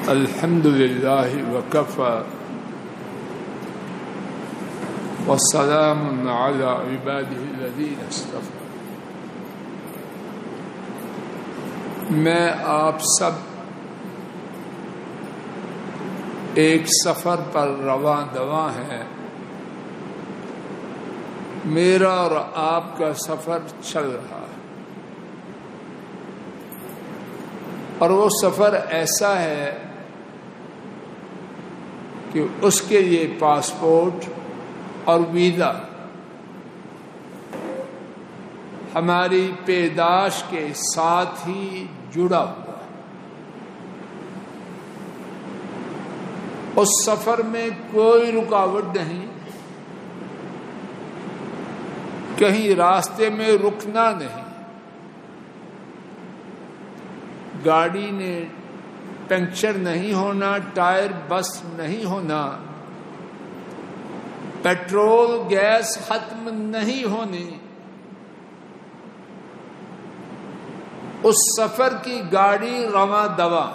الحمد للہ وکفی والسلام علی عبادہ الذین اصطفی۔ میں آپ سب ایک سفر پر رواں دواں ہیں۔ میرا اور آپ کا سفر چل رہا ہے، اور وہ سفر ایسا ہے کہ اس کے لیے پاسپورٹ اور ویزا ہماری پیدائش کے ساتھ ہی جڑا ہوا ہے۔ اس سفر میں کوئی رکاوٹ نہیں، کہیں راستے میں رکنا نہیں، گاڑی نے پنکچر نہیں ہونا، ٹائر بس نہیں ہونا، پیٹرول گیس ختم نہیں ہونی۔ اس سفر کی گاڑی رواں دواں،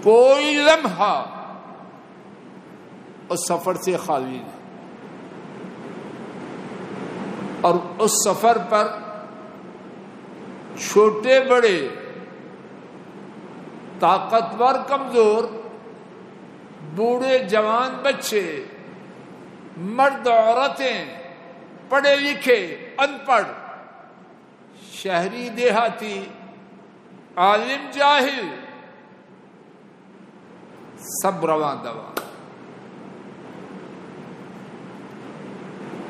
کوئی لمحہ اس سفر سے خالی نہیں۔ اور اس سفر پر چھوٹے بڑے، طاقتور کمزور، بوڑھے جوان بچے، مرد عورتیں، پڑھے لکھے ان پڑھ، شہری دیہاتی، عالم جاہل، سب رواں دواں۔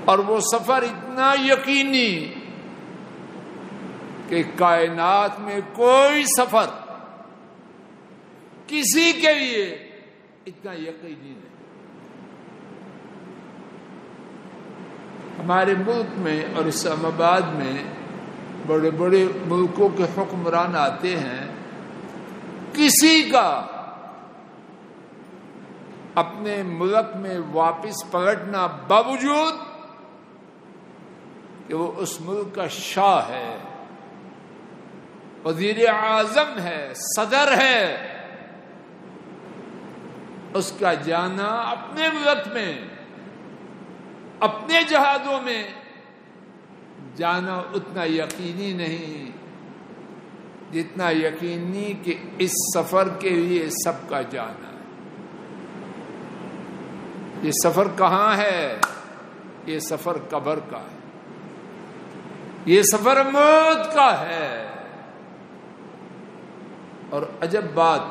اور وہ سفر اتنا یقینی کہ کائنات میں کوئی سفر کسی کے لیے اتنا یقینی نہیں۔ ہمارے ملک میں اور اسلام آباد میں بڑے بڑے ملکوں کے حکمران آتے ہیں، کسی کا اپنے ملک میں واپس پلٹنا باوجود کہ وہ اس ملک کا شاہ ہے، وزیر اعظم ہے، صدر ہے، اس کا جانا اپنے ملک میں، اپنے جہادوں میں جانا اتنا یقینی نہیں جتنا یقینی کہ اس سفر کے لیے سب کا جانا ہے۔ یہ سفر کہاں ہے؟ یہ سفر قبر کا ہے، یہ سفر موت کا ہے۔ اور عجب بات،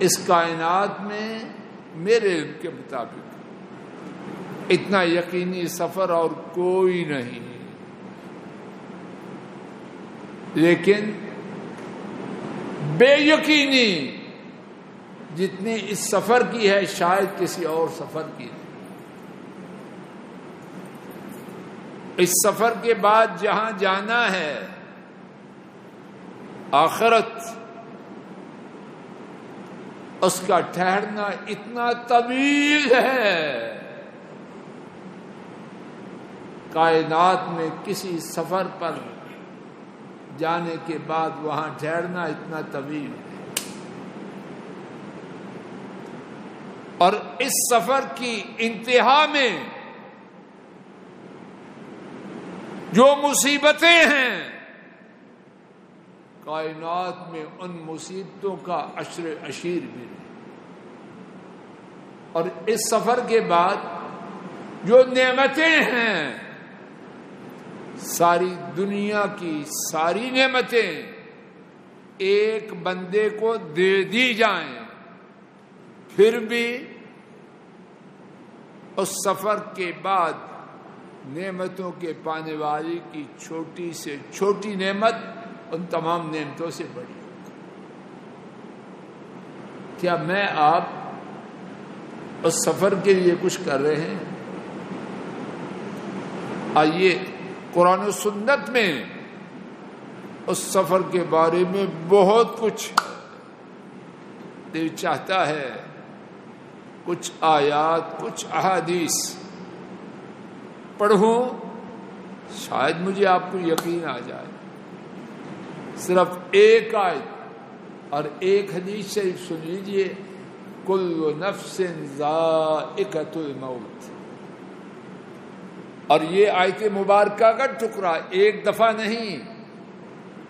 اس کائنات میں میرے علم کے مطابق اتنا یقینی سفر اور کوئی نہیں، لیکن بے یقینی جتنی اس سفر کی ہے شاید کسی اور سفر کی نہیں۔ اس سفر کے بعد جہاں جانا ہے، آخرت، اس کا ٹھہرنا اتنا طویل ہے، کائنات میں کسی سفر پر جانے کے بعد وہاں ٹھہرنا اتنا طویل ہے۔ اور اس سفر کی انتہا میں جو مصیبتیں ہیں، کائنات میں ان مصیبتوں کا عشر اشیر بھی نہیں۔ اور اس سفر کے بعد جو نعمتیں ہیں، ساری دنیا کی ساری نعمتیں ایک بندے کو دے دی جائیں، پھر بھی اس سفر کے بعد نعمتوں کے پانے والی کی چھوٹی سے چھوٹی نعمت ان تمام نعمتوں سے بڑی۔ کیا میں آپ اس سفر کے لیے کچھ کر رہے ہیں؟ آئیے قرآن و سنت میں اس سفر کے بارے میں بہت کچھ دل چاہتا ہے، کچھ آیات، کچھ احادیث پڑھوں، شاید مجھے آپ کو یقین آ جائے۔ صرف ایک آیت اور ایک حدیث شریف سن لیجئے، کل نفس ذائقۃ الموت، اور یہ آیت مبارکہ کا ٹکڑا ایک دفعہ نہیں،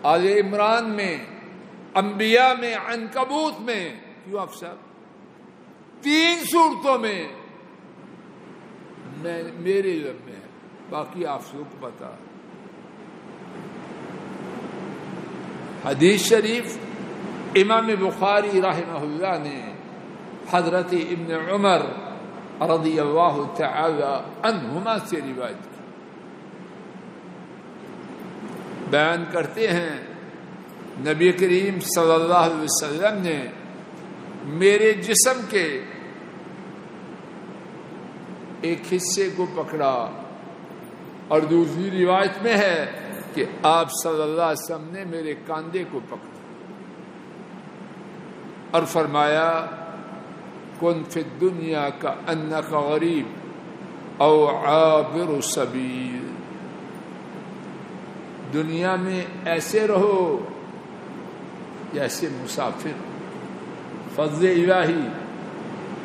آل عمران میں، انبیاء میں، عنکبوت میں، کیوں افسر 3 صورتوں میں میرے علم میں ہے، باقی آپ کو پتا۔ حدیث شریف امام بخاری رحمہ اللہ نے حضرت ابن عمر رضی اللہ تعالی عنہما سے روایت کی، بیان کرتے ہیں نبی کریم صلی اللہ علیہ وسلم نے میرے جسم کے ایک حصے کو پکڑا، اور دوسری روایت میں ہے کہ آپ صلی اللہ علیہ وسلم نے میرے کاندھے کو پکڑا اور فرمایا کن فی الدنیا کأنک غریب او عابر سبیل، دنیا میں ایسے رہو جیسے مسافر۔ فضل الہی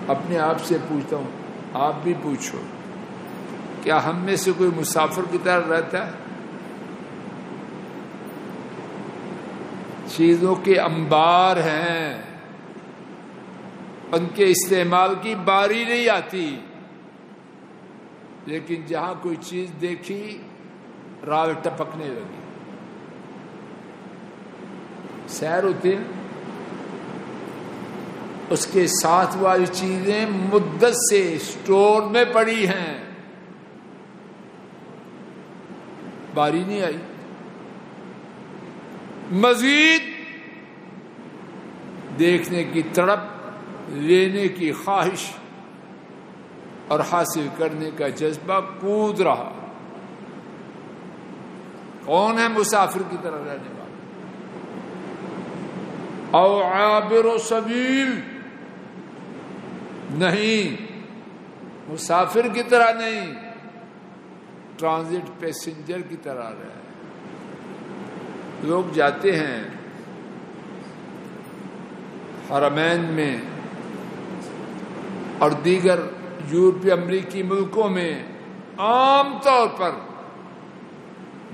اپنے آپ سے پوچھتا ہوں، آپ بھی پوچھو، کیا ہم میں سے کوئی مسافر کی طرح رہتا ہے؟ چیزوں کے انبار ہیں، ان کے استعمال کی باری نہیں آتی، لیکن جہاں کوئی چیز دیکھی رال ٹپکنے لگی۔ سیر ہوتے اس کے ساتھ والی چیزیں مدت سے اسٹور میں پڑی ہیں، باری نہیں آئی، مزید دیکھنے کی تڑپ، لینے کی خواہش اور حاصل کرنے کا جذبہ کود رہا۔ کون ہے مسافر کی طرح رہنے والا؟ او عابر سبیل، نہیں، مسافر کی طرح نہیں، ٹرانزٹ پیسنجر کی طرح رہے۔ لوگ جاتے ہیں حرمین میں اور دیگر یورپی امریکی ملکوں میں، عام طور پر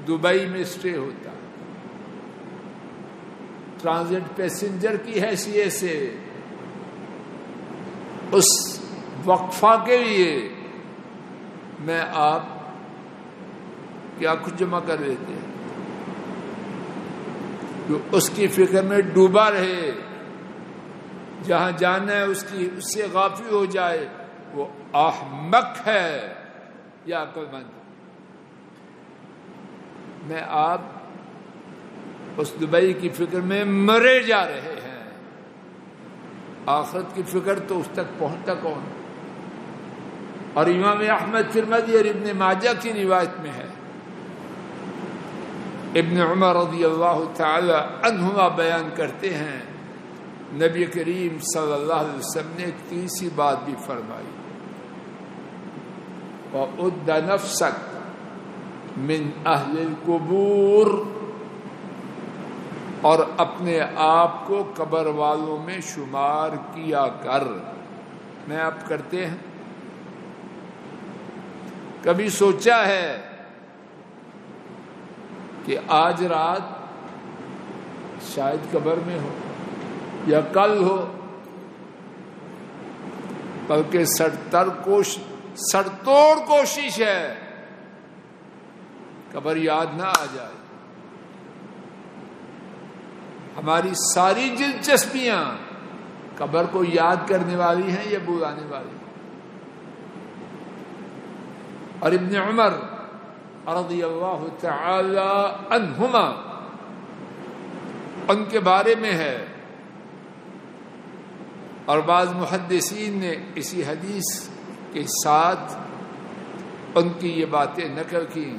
دبئی میں اسٹے ہوتا ہے، ٹرانزٹ پیسنجر کی حیثیت سے اس وقفہ کے لیے میں آپ کیا کچھ جمع کر لیتے ہیں، جو اس کی فکر میں ڈوبا رہے، جہاں جانا ہے اس سے غافل ہو جائے، وہ احمق ہے یا عقل مند؟ میں آپ اس دبئی کی فکر میں مرے جا رہے ہیں، آخرت کی فکر تو اس تک پہنچتا کون؟ اور امام احمد ترمذی اور ابن ماجہ کی روایت میں ہے، ابن عمر رضی اللہ تعالی عنہما بیان کرتے ہیں نبی کریم صلی اللہ علیہ وسلم نے ایک تیسری بات بھی فرمائی، وَعُدَّ نَفْسَكَ مِنْ أَهْلِ الْقُبُورِ، اور اپنے آپ کو قبر والوں میں شمار کیا کر۔ میں آپ کرتے ہیں؟ کبھی سوچا ہے کہ آج رات شاید قبر میں ہو یا کل ہو، بلکہ سرتوڑ کوشش ہے قبر یاد نہ آ جائے۔ ہماری ساری دلچسپیاں قبر کو یاد کرنے والی ہیں یا بلانے والی؟ اور ابن عمر رضی اللہ تعالی عنہما ان کے بارے میں ہے، اور بعض محدثین نے اسی حدیث کے ساتھ ان کی یہ باتیں نقل کی۔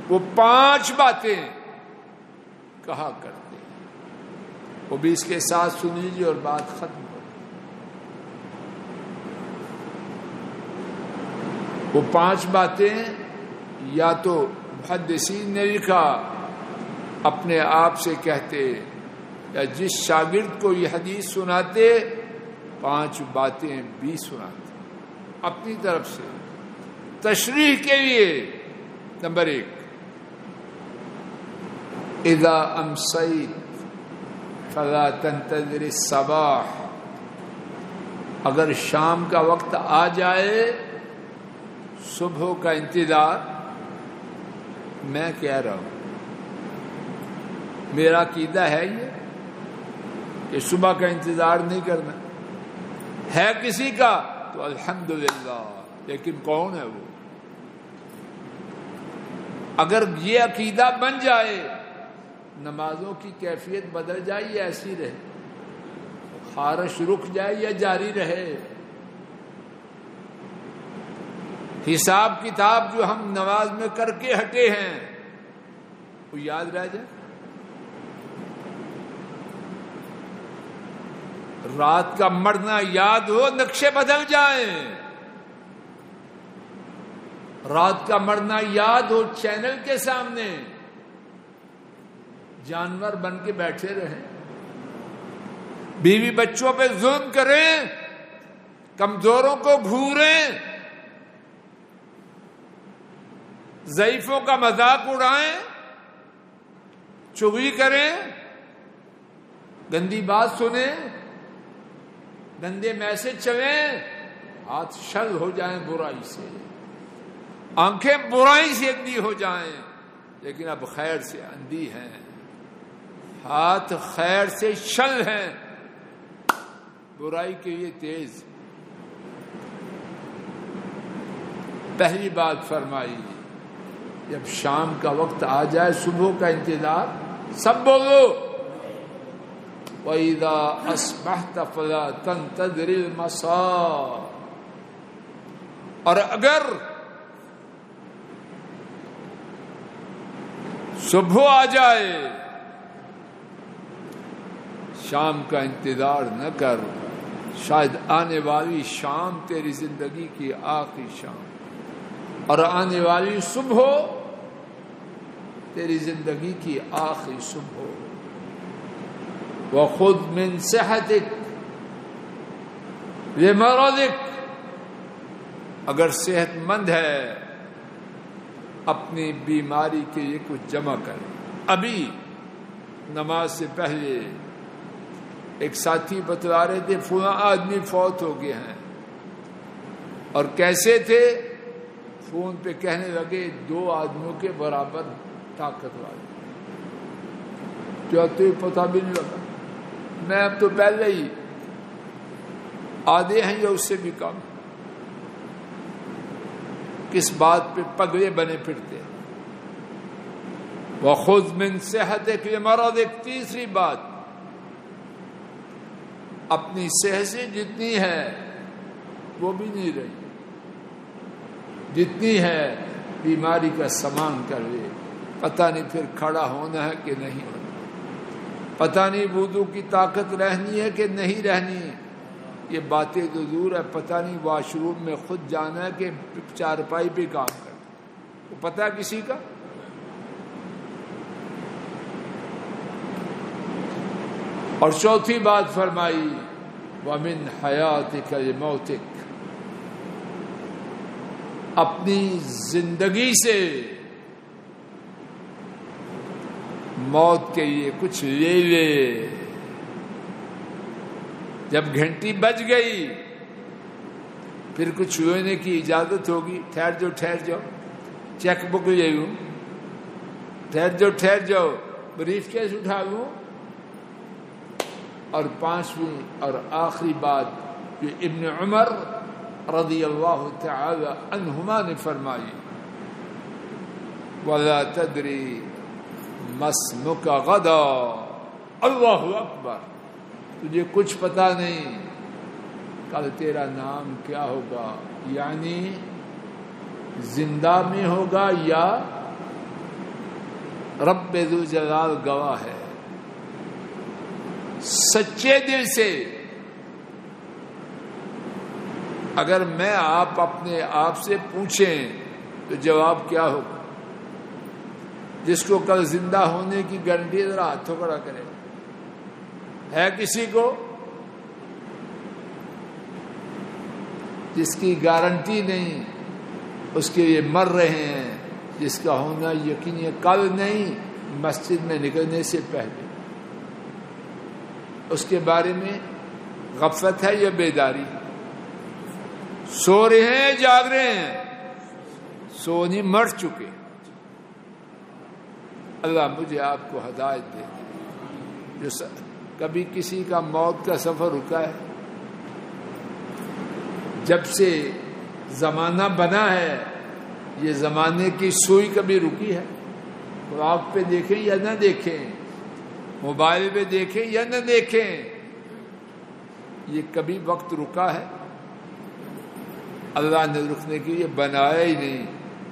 وہ 5 باتیں کہا کرتے ہیں، وہ بھی اس کے ساتھ سن لیجیے اور بات ختم ہو۔ وہ 5 باتیں یا تو محدثین نے لکھا اپنے آپ سے کہتے یا جس شاگرد کو یہ حدیث سناتے 5 باتیں بھی سناتے اپنی طرف سے تشریح کے لیے. نمبر 1، اذا امسیت فلا تنتظر الصباح، اگر شام کا وقت آ جائے صبح کا انتظار. میں کہہ رہا ہوں میرا عقیدہ ہے یہ کہ صبح کا انتظار نہیں کرنا. ہے کسی کا تو الحمدللہ، لیکن کون ہے وہ؟ اگر یہ عقیدہ بن جائے نمازوں کی کیفیت بدل جائے یا ایسی رہے، خارش رک جائے یا جاری رہے، حساب کتاب جو ہم نماز میں کر کے ہٹے ہیں وہ یاد رہ جائے. رات کا مرنا یاد ہو، نقشے بدل جائیں. رات کا مرنا یاد ہو، چینل کے سامنے جانور بن کے بیٹھے رہیں. بیوی بچوں پہ ظلم کریں، کمزوروں کو گھوریں، ضعیفوں کا مذاق اڑائیں، چغلی کریں، گندی بات سنیں، گندے میسج چلیں، ہاتھ شل ہو جائیں برائی سے، آنکھیں برائی سے اندھی ہو جائیں. لیکن اب خیر سے اندھی ہیں، ہاتھ خیر سے شل ہیں، برائی کے لیے تیز. پہلی بات فرمائی، جب شام کا وقت آ جائے صبح کا انتظار. سب بولو، وَإِذَا أَصْبَحْتَ فَلَا تَنْتَظِرِ الْمَسَاءَ، اور اگر صبح آ جائے شام کا انتظار نہ کر. شاید آنے والی شام تیری زندگی کی آخری شام، اور آنے والی صبح تیری زندگی کی آخری صبح. وَخُذْ مِنْ صِحَتِكَ لِمَرَضِكَ، اگر صحت مند ہے اپنی بیماری کے لیے کچھ جمع کرے. ابھی نماز سے پہلے ایک ساتھی بتلا رہے تھے فلاں آدمی فوت ہو گئے ہیں، اور کیسے تھے؟ فون پہ کہنے لگے 2 آدمیوں کے برابر طاقت والے. کیا تو پتہ بھی نہیں لگا. میں اب تو پہلے ہی آدھے ہیں یا اس سے بھی کم. کس بات پہ پگڑے بنے پھرتے؟ وَخُذْ مِنْ صِحَتِكَ لِمَرَضِكَ. تیسری بات، اپنی صحت سے جتنی ہے وہ بھی نہیں رہی، جتنی ہے بیماری کا سامان کر لے. پتہ نہیں پھر کھڑا ہونا ہے کہ نہیں ہونا، پتہ نہیں وضو کی طاقت رہنی ہے کہ نہیں رہنی ہے. یہ باتیں تو دور ہے، پتہ نہیں واش روم میں خود جانا ہے کہ چارپائی پہ کام کرنا، وہ پتہ ہے کسی کا؟ اور چوتھی بات فرمائی، وَمِنْ حَيَاتِكَ لِمَوْتِكَ، اپنی زندگی سے موت کے لیے کچھ لے لے. جب گھنٹی بج گئی پھر کچھ لینے کی اجازت ہوگی. ٹھہر جاؤ چیک بک لے لوں، ٹھہر جاؤ بریف کیس اٹھا لوں. اور 5ویں اور آخری بات جو ابن عمر رضی اللہ تعالی عنہما نے فرمائی، وَلَا تَدْرِي مَا اسْمُكَ غَدًا. اللہ اکبر، تجھے کچھ پتا نہیں کل تیرا نام کیا ہوگا، یعنی زندہ میں ہوگا یا رب ذو جلال گواہ ہے. سچے دل سے اگر میں آپ اپنے آپ سے پوچھیں تو جواب کیا ہوگا؟ جس کو کل زندہ ہونے کی گارنٹی ہے؟ ذرا ہاتھوں کھڑا کرے، ہے کسی کو؟ جس کی گارنٹی نہیں، اس کے لیے مر رہے ہیں، جس کا ہونا یقینی کل نہیں، مسجد میں نکلنے سے پہلے، اس کے بارے میں غفلت ہے یا بیداری؟ سو رہے ہیں جاگ رہے ہیں؟ سو نہیں، مر چکے۔ اللہ مجھے آپ کو ہدایت دے۔ جو کبھی کسی کا موت کا سفر رکا ہے؟ جب سے زمانہ بنا ہے یہ زمانے کی سوئی کبھی رکی ہے؟ خواب پہ دیکھیں یا نہ دیکھیں، موبائل پہ دیکھیں یا نہ دیکھیں، یہ کبھی وقت رکا ہے؟ اللہ نے رکنے کے لیے بنایا ہی نہیں،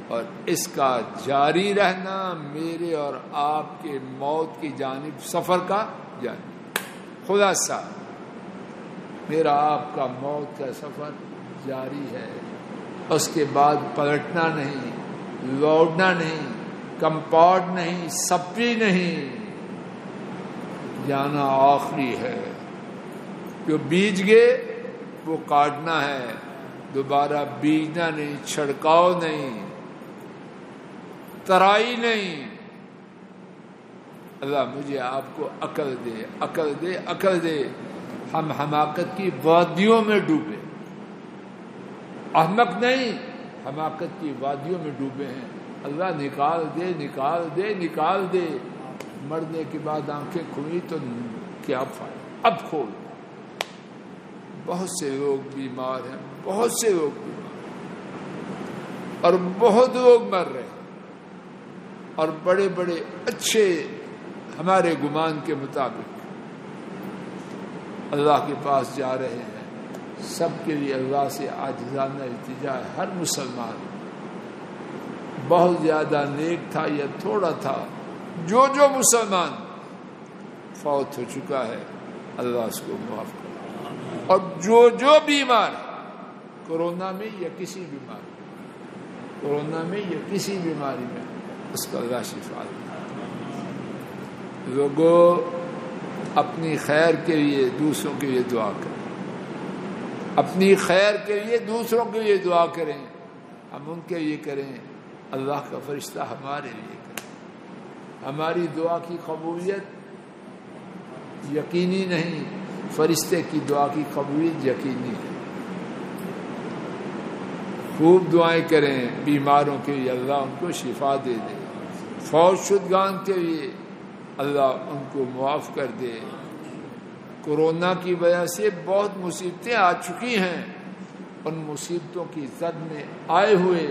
اور اس کا جاری رہنا میرے اور آپ کے موت کی جانب سفر کا جانب۔ خلاصہ میرا آپ کا موت کا سفر جاری ہے، اس کے بعد پلٹنا نہیں، لوٹنا نہیں، کمپاؤنڈ نہیں، سپری نہیں، جانا آخری ہے۔ جو بیج گئے وہ کاٹنا ہے، دوبارہ بیجنا نہیں، چھڑکاؤ نہیں، ترائی نہیں۔ اللہ مجھے آپ کو عقل دے، عقل دے، عقل دے۔ ہم حماقت کی وادیوں میں ڈوبے، احمق نہیں، حماقت کی وادیوں میں ڈوبے ہیں۔ اللہ نکال دے، نکال دے، نکال دے۔ مرنے کے بعد آنکھیں کھلی تو کیا فائدہ؟ اب کھول۔ بہت سے لوگ بیمار ہیں، بہت سے لوگ بیمار ہیں، اور بہت لوگ مر رہے ہیں، اور بڑے بڑے اچھے ہمارے گمان کے مطابق اللہ کے پاس جا رہے ہیں۔ سب کے لیے اللہ سے عاجزانہ التجا ہے۔ ہر مسلمان بہت زیادہ نیک تھا یا تھوڑا تھا، جو مسلمان فوت ہو چکا ہے اللہ اس کو معاف کرے، اور جو بیمار ہے کورونا میں یا کسی بیماری، کورونا میں یا کسی بیماری میں، اس کو اللہ شفا دے۔ لوگوں اپنی خیر کے لیے دوسروں کے لیے دعا کریں، اپنی خیر کے لیے دوسروں کے لیے دعا کریں، ہم ان کے لیے کریں، اللہ کا فرشتہ ہمارے لیے کرے۔ ہماری دعا کی قبولیت یقینی نہیں، فرشتے کی دعا کی قبولیت یقینی ہے۔ خوب دعائیں کریں بیماروں کے لیے، اللہ ان کو شفا دے دے، فوت شدگان کے لیے اللہ ان کو معاف کر دے۔ کورونا کی وجہ سے بہت مصیبتیں آ چکی ہیں، ان مصیبتوں کی زد میں آئے ہوئے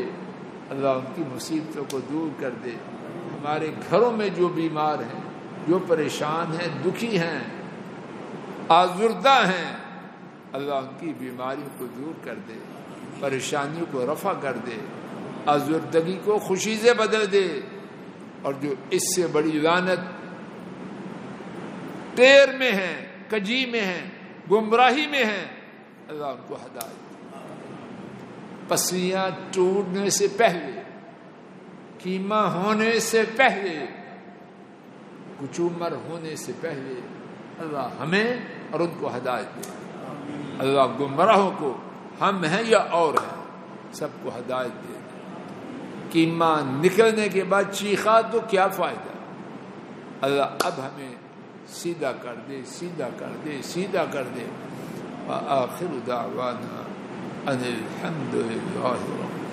اللہ ان کی مصیبتوں کو دور کر دے۔ ہمارے گھروں میں جو بیمار ہیں، جو پریشان ہیں، دکھی ہیں، آزردہ ہیں، اللہ ان کی بیماریوں کو دور کر دے، پریشانیوں کو رفع کر دے، آزردگی کو خوشی سے بدل دے، اور جو اس سے بڑی لعنت ٹیر میں ہیں، کجی میں ہیں، گمراہی میں ہیں، اللہ ان کو ہدایت دے۔ پسلیاں ٹوٹنے سے پہلے، کیما ہونے سے پہلے، کچومر ہونے سے پہلے اللہ ہمیں اور ان کو ہدایت دے۔ اللہ گمراہوں کو، ہم ہیں یا اور ہیں، سب کو ہدایت دے۔ کیما نکلنے کے بعد چیخا تو کیا فائدہ؟ اللہ اب ہمیں سیدھا کر دے، سیدھا کر دے، سیدھا کر دے۔ وآخر دعوانا ان الحمد للہ رب